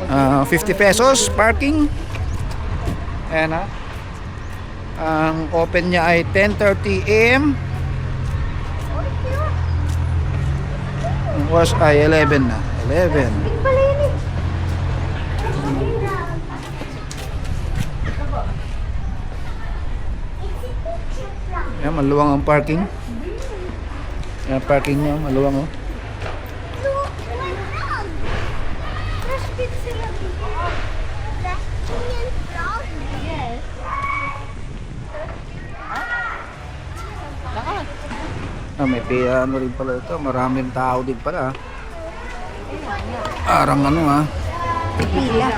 50 pesos parking. Ayan ha. Ang open niya ay 10:30 AM. Ang oras ay 11 na. 11. Ayan, maluwang ang parking. Ayan, parking niya, maluwang oh. May piano rin pala ito. Maraming tao din pala. Parang ano ha. Pila.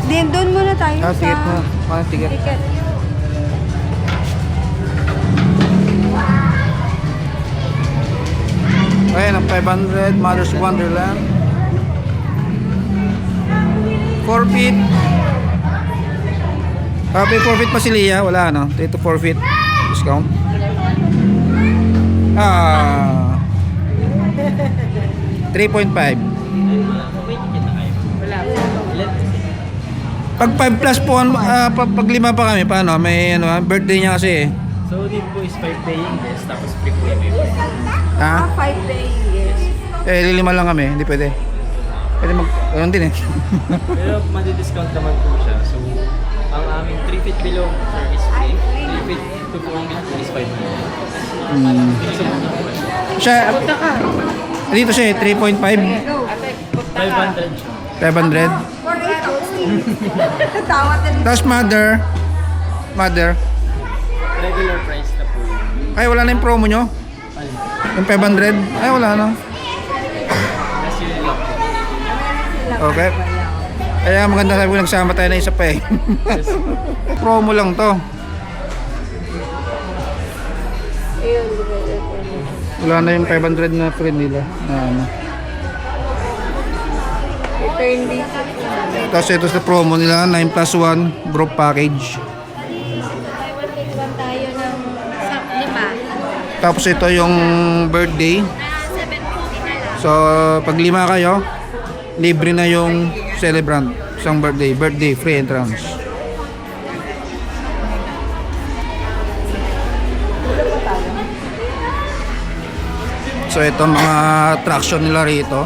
Din doon muna tayo sa... Ticket mo. Ticket. Ticket. Ayan ang 500 Mother's Wonderland. 4 feet. May 4 feet pa si Lia. Wala no. Dito 4 feet. Discount. 3.5. Pag 5 plus po, pag 5 pa kami, paano? May ano, birthday niya kasi eh. So, din po is 5 paying guests, tapos free po yung member. Ha? 5 paying, yes. Lima lang kami, hindi pwede. Pwede ganun din eh. Pero madi-discount naman po siya. So, ang aming 3 feet below, sir, is free. 3 feet to 4 feet is 5 paying. Siya, dito siya eh, 3.5. 500 siya. 500. For 8 Tawad na. Tapos mother. Regular price na po yun. Ay, wala na yung promo nyo? Yung 500? Ay, wala na. Kasi yun lang po. Okay. Kaya maganda sabi ko, nagsama tayo na isa pa eh. Promo lang to. Wala na yung 500 na free nila. Ano. Return dito. Tapos ito sa promo nila, 9 plus 1 group package. Buy one take one tayo ng 5. Tapos ito yung birthday. 750 na lang. So, pag 5 kayo, libre na yung celebrant. Isang birthday, free entrance. So, ito mga attraction nila rito.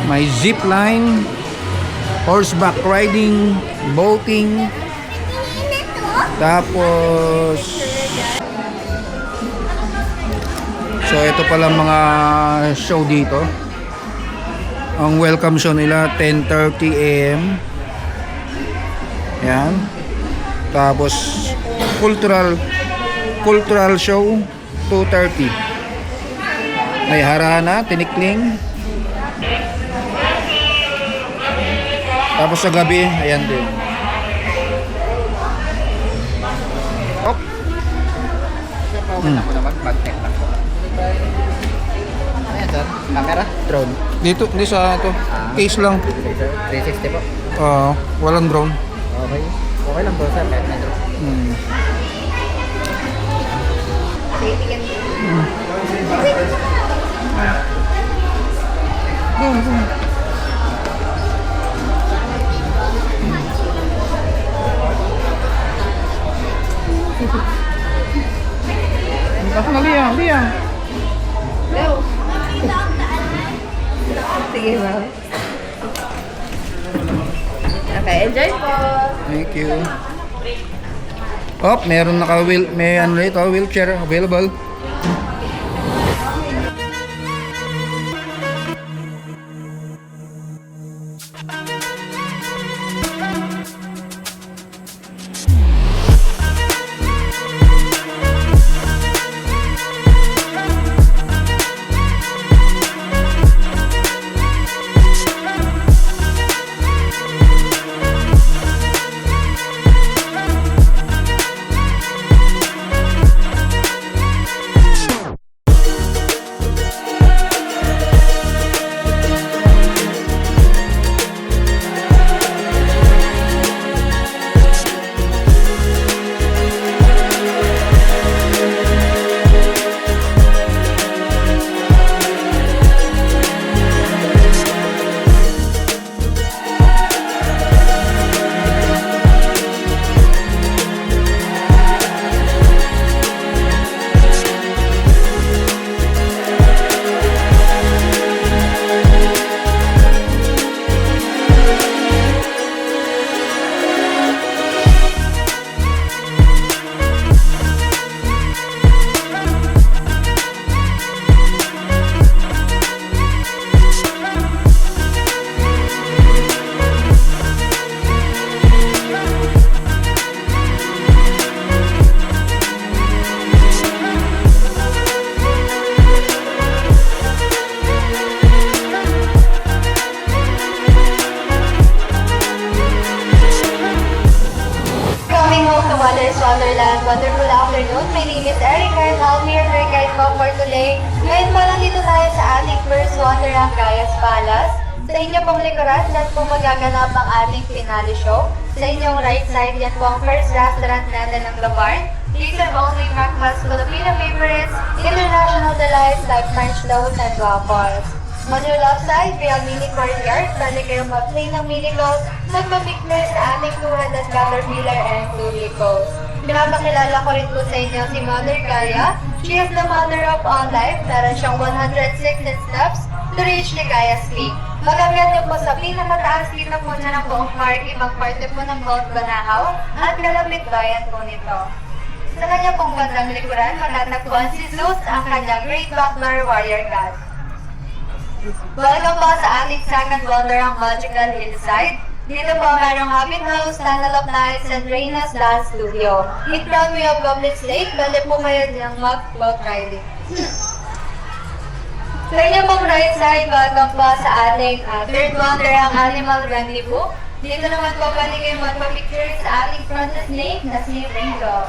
May zip line, horseback riding, boating, tapos so ito pala mga show dito. Ang welcome show nila 10:30 AM. Yan. Tapos cultural show 2:30. May harana, tinikling. Tapos sa gabi, ayan din. Oh. Ayan sir, camera? Drone. Dito sa to. Case lang. 360 po. Walang drone. Okay. Okay lang po sir, kahit may drone. Baka na Liang. Go. Sige, ma'am. Okay, enjoy po. Thank you. Meron may ano rito, wheelchair available. time po for today. Ngayon pa lang dito tayo sa ating first water ang Gayas Palace. Sa inyo pong likuran, dyan po magaganap ang ating finale show. Sa inyong right side, yan po ang first restaurant natin ng The Barn. These are only breakfast Filipino favorites, international delights like French toast and waffles. On your left side, we have mini courtyard. Pwede kayong mag-play ng mini golf, magpapicnic sa ating 200 caterpillar and tulicos. Pinapakilala ko rin po sa inyo si Mother Gaia. She is the mother of all life. Meron siyang 116 steps to reach the Gaia's Peak. Magagad niyo po sa pinakamataas dito po niya ng buong park, ibang parte po ng Mount Banahaw at kalapit bayan po nito. Sa kanya pong bandang likuran, matatagpuan si Zeus, ang kanyang great butler warrior god. Welcome po sa ating second wonder ang Magical Hillside. Dito po mayroong Habit House, Tunnel of Nights, and Reina's Dance Studio. In front we have Public Lake, pwede po kayo diyang mag-boat riding. Sa inyo pong right side, welcome po sa ating third wonder ang Animal Rendezvous. Dito naman po pwede kayo magpa-picture sa ating front snake na si Ringo.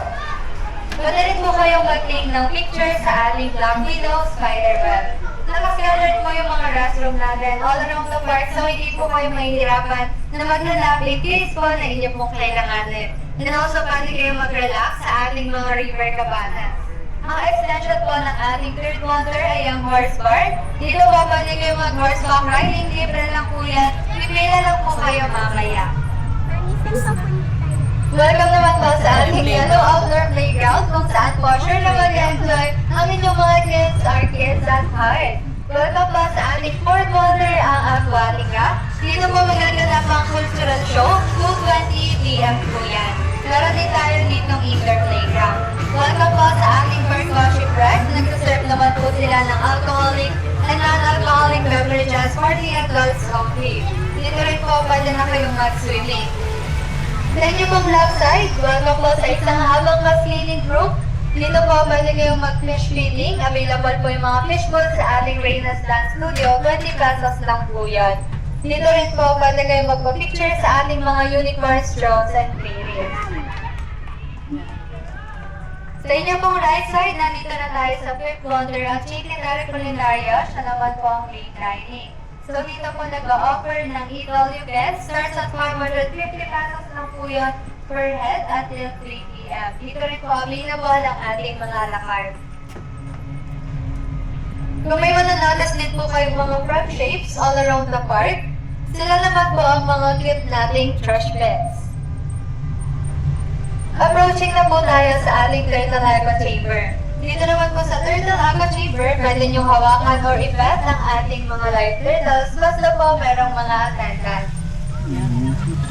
Pwede rin po kayong mag-take ng picture sa ating Black Widow Spiderweb. Nakascattered po yung mga restroom natin all around the park, so hindi po kayo mahihirapan na maghanap in case po na inyo pong kailanganin. And also, pwede kayo mag-relax sa ating mga river cabanas. Ang extension po ng ating third wonder ay ang horse bar. Dito po pwede kayo mag-horseback riding, libre lang po yan. Pipila lang po kayo mamaya. Welcome naman po sa ating yellow outdoor playground kung saan po sure na mag-enjoy ang inyong mga kids, our kids at heart. Welcome po sa ating fourth wonder ang Aquatica. Dito po magaganap ang cultural show, 2:20 p.m. po yan. Meron din tayo ditong indoor playground. Welcome po sa ating first shipwreck. Nagsaserve naman po sila ng alcoholic and non-alcoholic beverages for the adults only. Dito rin po pwede na kayong mag-swimming. Sa inyo pong left side, welcome po sa isang habang mas cleaning group. Dito po pwede kayong mag-fish feeding. Available po yung mga fish bowl sa ating Reina's Dance Studio. 20 pesos lang po yan. Dito rin po pwede kayong magpa-picture sa ating mga unicorns, drones, and fairies. Sa inyo pong right side, nandito na tayo sa fifth wonder ang Chicken Eric Culinaria. Siya naman po ang late dining. So dito po nag-offer ng eat all you get. Starts at 550 pesos lang po yun per head until 3 p.m. Dito rin po available ang ating mga la carte. Kung may mananotice din po kayong mga frog shapes all around the park, sila naman po ang mga cute nating trash pets. Approaching na po tayo sa ating turtle aqua chamber. Dito naman po sa turtle aqua chamber, pwede niyong hawakan or i-pet ang ating mga live turtles basta po merong mga attendants.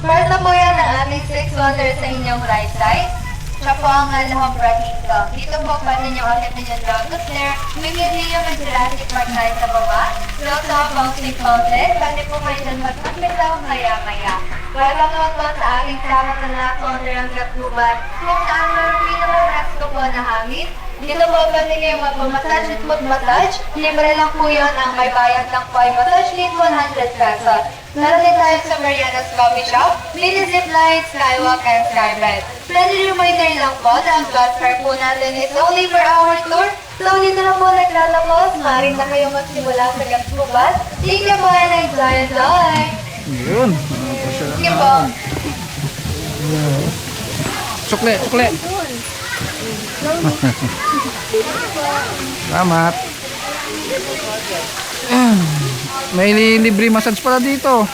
Part na po yan ang ating 6 wonders sa inyong right side. Siya po ang Alhambra Kingdom. Dito po pwede nyo akitin yung Dragon's Lair. Mimili nyo ng Jurassic Park tayo sa baba. We also have Bouncing Fountain. Pwede po kayo dyan magpapitaw maya-maya. Welcome naman po sa aking sama na last wonder ang Gatuban. Kung saan meron pinaka-resto po na hangin. Dito po pwede kayo magpamassage at mag-massage. Libre lang po yun. Ang may bayad lang po ay massage need 100 pesos. Meron din tayo sa Mariana's Coffee Shop, mini zipline, skywalk, and skybed. Friendly reminder lang po na ang bus fare po natin is only per hour tour. So dito na po naglalapos. Maaaring na kayo magsimula sa Gatuban. Thank you po and enjoy! Yun. Sige po. Sukle, sukle. Salamat. May libre massage pala dito.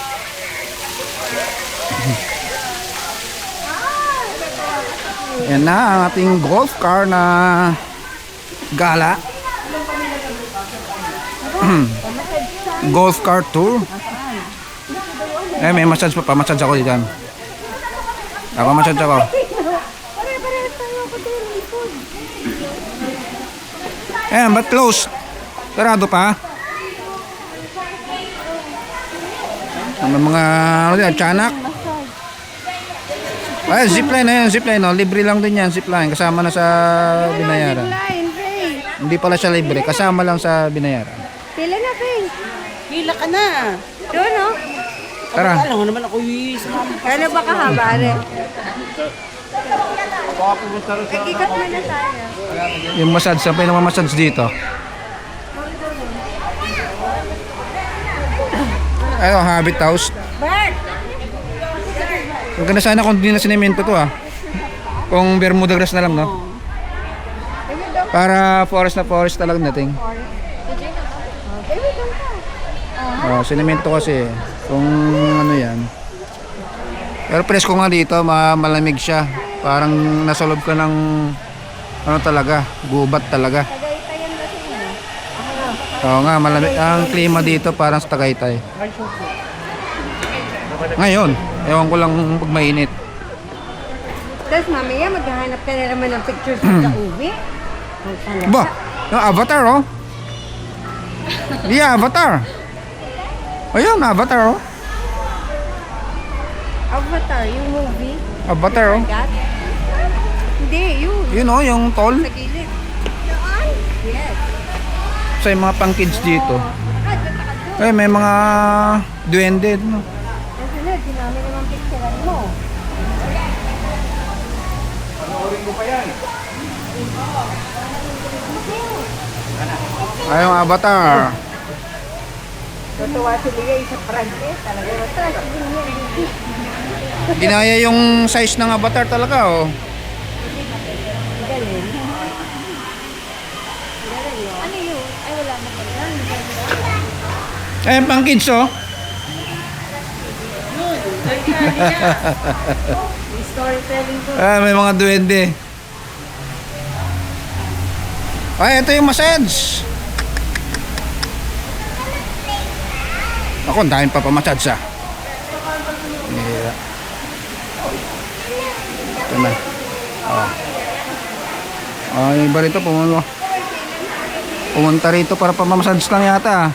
Yan na ang ating golf car na gala. Golf car tour. May massage pa. Massage ako dito. Ako massage ako. Ba't close? Sarado pa? Ano mga tiyanak? Ay, zipline na yan, zipline. No? Libre lang din yan, zipline. Kasama na sa binayaran. Hindi pala siya libre, kasama lang sa binayaran. Pila na, Pay. Pila ka na. Doon, no? Tara. Alam mo naman ako sumama. Ano ba kahaba, Are? Nag-ikat mo na tayo. Yung massage, saan pa yung massage dito? Ano, Habit House. Bert! Maganda sana kung di na sinemento to ah. Kung Bermuda grass na lang, no? Para forest na forest talagang dating. Oh, sinemento kasi. Kung ano yan. Pero presko nga dito, malamig siya. Parang nasa loob ka ng ano talaga, gubat talaga. Oo nga, malamig. Ang klima dito parang sa Tagaytay. Ngayon, ewan ko lang pag mainit. Tapos mamaya maghahanap ka na naman ng pictures sa uwi. Ba, yung Avatar oh. Yeah, Avatar. Ayun, Avatar oh. Avatar, yung movie. Avatar oh. Forgot? Hindi, yun. Yun oh, yung tall. Sa gilid. Yes. Sa mga pang kids dito. Ay, may mga duwende no. Nasunod, sinami naman picturean mo. Ay, yung Avatar. Tutuwa si Lia sa Prances. Talaga yung trash. Ginaya yung size ng Avatar talaga oh. Galing. Ano yun? Ay, wala na pala. Eh, pang kids oh. Storytelling ko. Ah, may mga duwende. Ay, ito yung massage. Ako, ang daming papamassage ah. Yeah. Ito na. Oh. Ay, iba rito pumunta rito para pamamassage lang yata ah.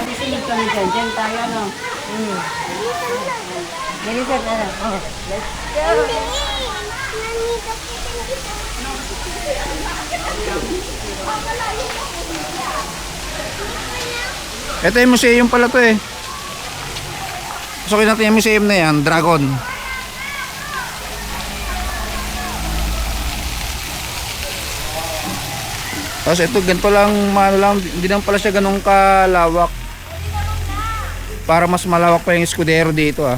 Disunod kami dyan. Dyan tayo, no? Ganito na lang. Oh, let's go. Ito yung museum pala to eh. Gusto ko natin yung museum na yan, Dragon. Tapos ito ganito lang, hindi lang pala siya ganun kalawak. Para mas malawak pa yung Escudero dito ah.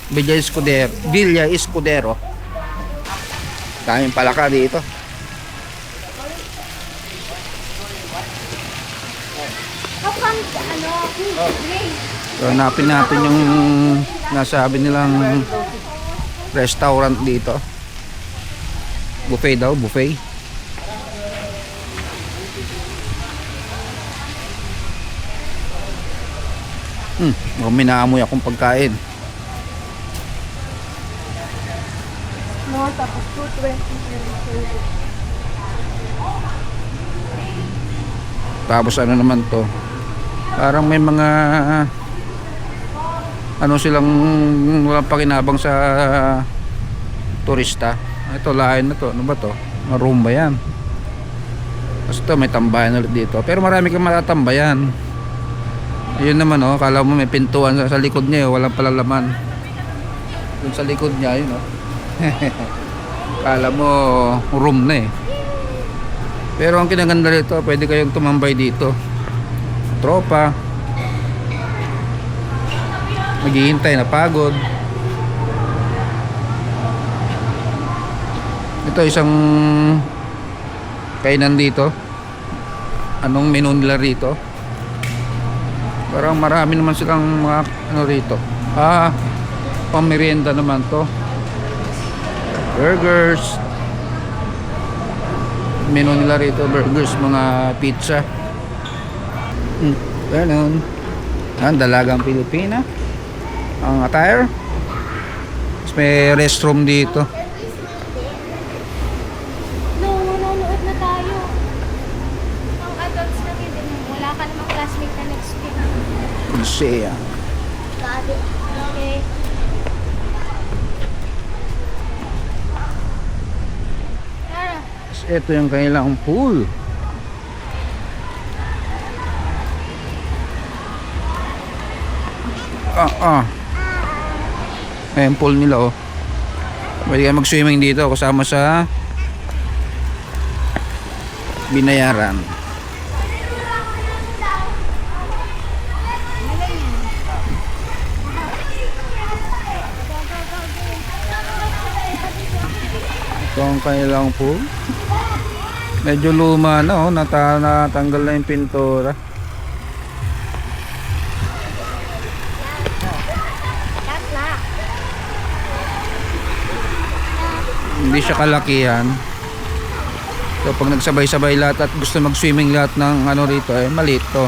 Villa Escudero. Daming palaka dito. So, hanapin natin yung nasabi nilang restaurant dito. Buffet daw, buffet. Minaamoy akong pagkain. No, tapos 220. Tapos ano naman to? Parang may mga ano silang walang pakinabang sa turista. Ito lain na to. Ano ba to? Room ba yan? Tapos ito may tambayan ulit dito. Pero marami kang matatambayan. Ayun naman oh. Kala mo may pintuan sa likod niya. Walang pala laman. Dun sa likod niya yun oh. Kala mo room na eh. Pero ang kinaganda dito, pwede kayong tumambay dito. Tropa. Maghihintay na pagod. Ito isang kainan dito. Anong menu nila rito? Parang marami naman silang mga ano rito. Pamerienda naman to. Burgers. Menu nila rito, burgers, mga pizza. Ganun. Ang dalagang Pilipina. Ang attire. Tapos may restroom dito. Nanonood na tayo. Ang adults na din. Wala ka namang classmate na next week. Siya. Okay. Tara. Ito yung kanilang pool. Ayan, pool nila, oh. Pwede kayo mag-swimming dito kasama sa binayaran. Ito ang kanilang pool. Medyo luma na, oh. Natanggal na yung pintura. Hindi siya kalakihan. So pag nagsabay-sabay lahat at gusto mag-swimming lahat ng ano rito, maliit to.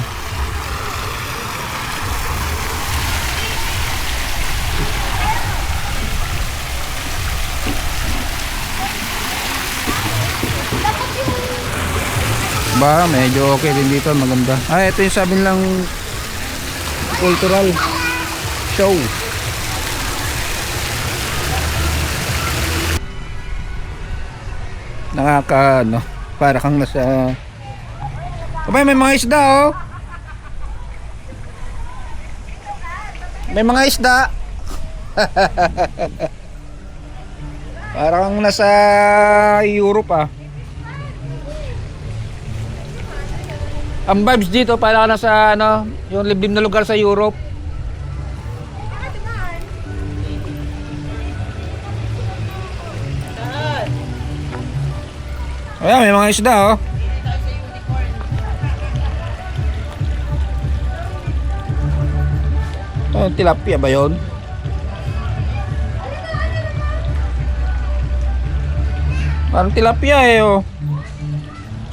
Ba, medyo okay din dito, maganda. Ito yung sabi nilang cultural show. Nakaka, para kang nasa... Abay, may mga isda, oh. May mga isda. Para kang nasa Europe, ah. Ang vibes dito, para kang nasa, yung liblib na lugar sa Europe. Ayan, may mga isda, oh. Oh, tilapia ba yun? Parang tilapia, oh.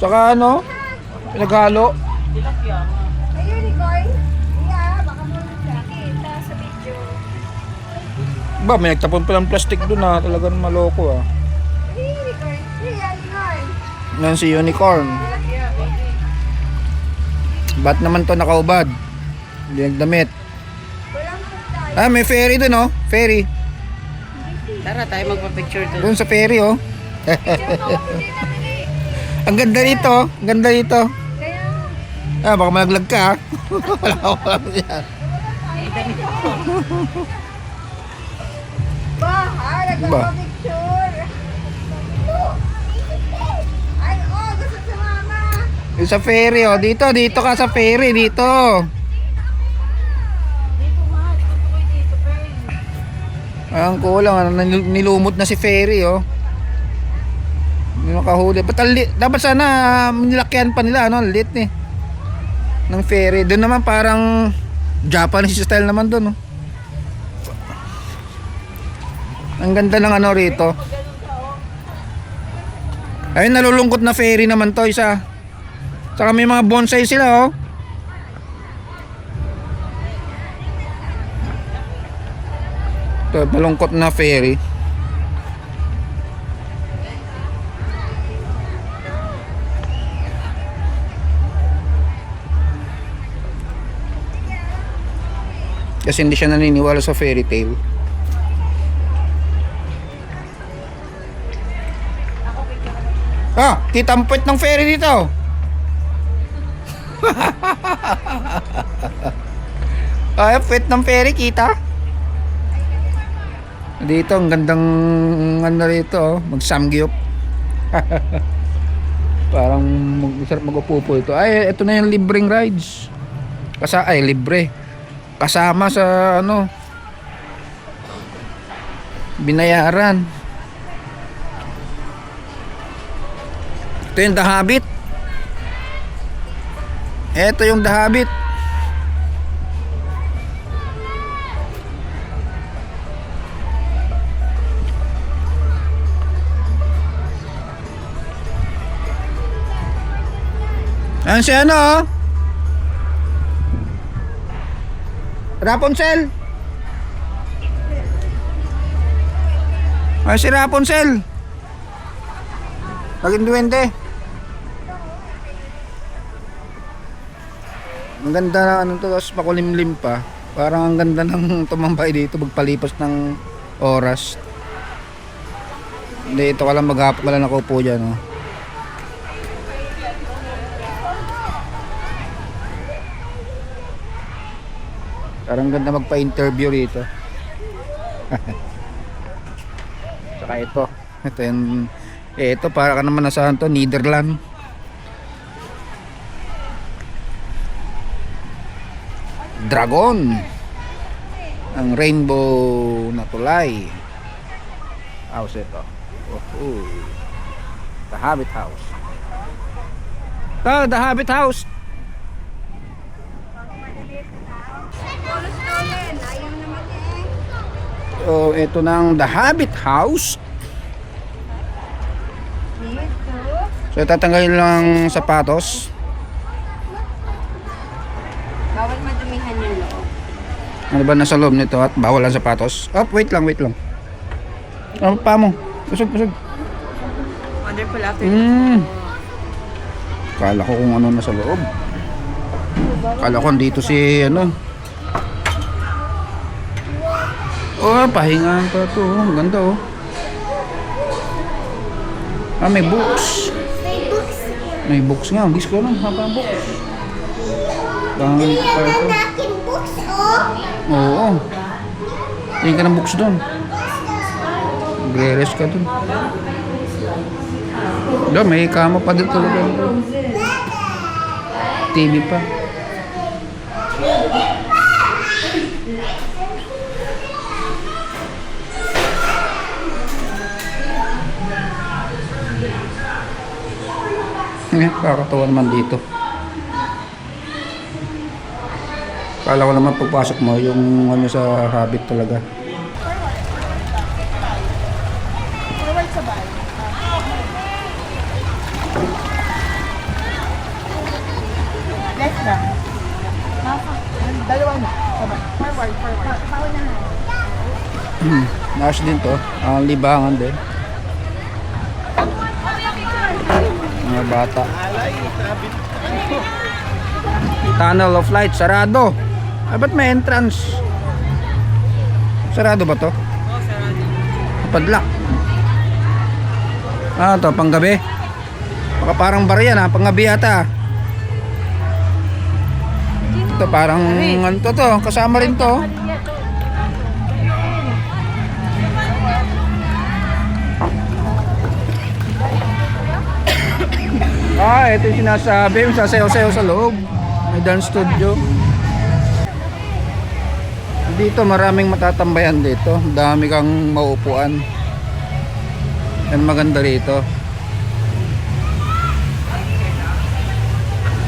Tsaka pinaghalo. Ayun, Nicole. Yeah, baka mo nakita sa video. Ba, may nagtapon pa ng plastic doon, talagang maloko, ah. Nicole. Yeah, Nicole. Yan si Unicorn. Ba't naman to nakaubad? Hindi nagdamit. May ferry dun, oh. Ferry. Tara tayo magpa-picture doon. Dun sa ferry, oh. Ang ganda dito, oh. Ang ganda dito. Baka malaglag ka, wala yan. Nagpapicture. Ay, gusto sa mama. Yung sa ferry, oh. Dito ka sa ferry, dito. Ang kulang, nilumot na si ferry, oh. Hindi makahuli. Dapat sana nilakyan pa nila, lit ng ferry. Doon naman parang Japanese style naman doon, oh. Ang ganda ng rito. Ayun, nalulungkot na ferry naman to, isa. Saka may mga bonsai sila, oh. Ito, malungkot na ferry. Kasi hindi siya naniniwala sa fairy tale. Kita ang puwet ng ferry dito. Puwet ng ferry, kita. Dito, ang gandang rito, mag-samgyup. Parang masarap mag-upo ito. Ito na yung libreng rides. Libre. Kasama sa binayaran. Ito yung The Habit. Ito yung The Habit. Ayan si Rapunzel. Ay, si Rapunzel. Naging duwende. Ang ganda na tapos pakulimlim pa. Parang ang ganda ng tumambay dito, magpalipas ng oras. Hindi, ito ka lang maghapon ka lang nakaupo dyan, oh. Parang ganda magpa-interview rito. Saka ito. Ito yung, ito para ka naman nasahan to, Netherlands. Dragon. Ang rainbow na tulay. House ito. Oh, The Hobbit House. The Hobbit House. So, ito na ang The Hobbit House. So, tatanggalin lang sapatos. Bawal madumihan yung loob. Ano ba nasa loob nito at bawal ang sapatos? Oh, wait lang. Ano pa mo? Kusog. Wonderful after. Kala ko kung ano nasa loob. Kala ko dito si ano. Oh, pahingahan pa to. Ang ganda oh. Ah, may books. May books nga. Ang disco lang. Haba ang books. Bangin pa ito. Oo. Tingin ka ng books doon. Gre-rest ka doon. Doon, may kama pa dito talaga. TV pa. Kakatawa naman dito. Kala ko naman pagpasok mo yung ano sa Hobbit talaga. Naas din to. Ang libangan din. Mga bata. Tunnel of Light, sarado. Ah, ba't may entrance? Sarado ba to? Oo, sarado. Padlock. Ah, to panggabi. Baka parang bar yan ha, panggabi yata. Ito parang ano to, kasama rin to. Ah, ito yung sinasabi, may sasayaw-sayaw sa loob. May dance studio. Dito maraming matatambayan dito. Dami kang maupuan. Yan maganda rito.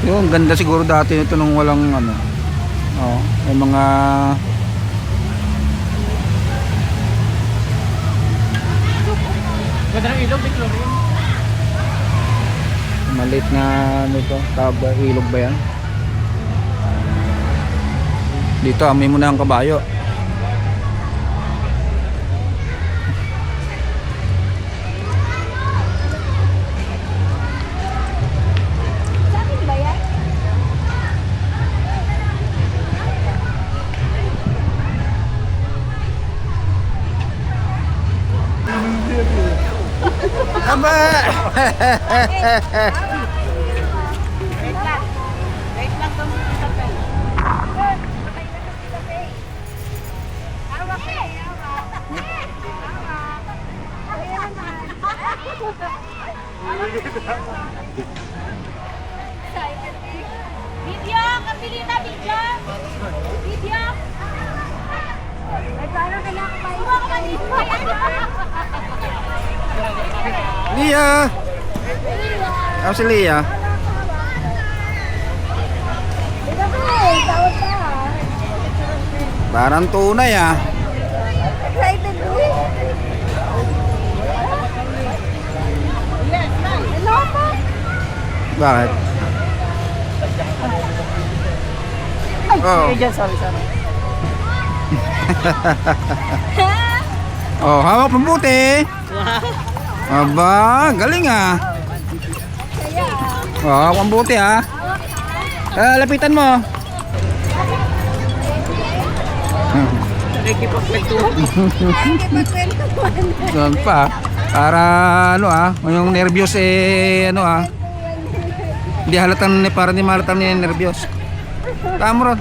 Yung ganda siguro dati nito nung walang ano. Oh, may mga Ganda ng ilog, biglo rin. maliit na ano to, tawag ba, ilog ba yan? Dito amoy mo na ang kabayo. Aba! Wait lang. Wait lang kung sa pen. Video! Kapili na video! Video! Ay, paano kailangan kayo? Huwag ka dito! Lia! Ako si Lia. Parang tunay ah. Excited ko. Hello po. Bakit? Oh. Sorry. Oh, hawak mabuti. Aba, galing ah. Oh, hawak mabuti ah. Lapitan mo. Doon pa. Para ano ah, yung nervyos eh ano ah. Hindi halatang para di mahalatang ni nervyos. Tama ron.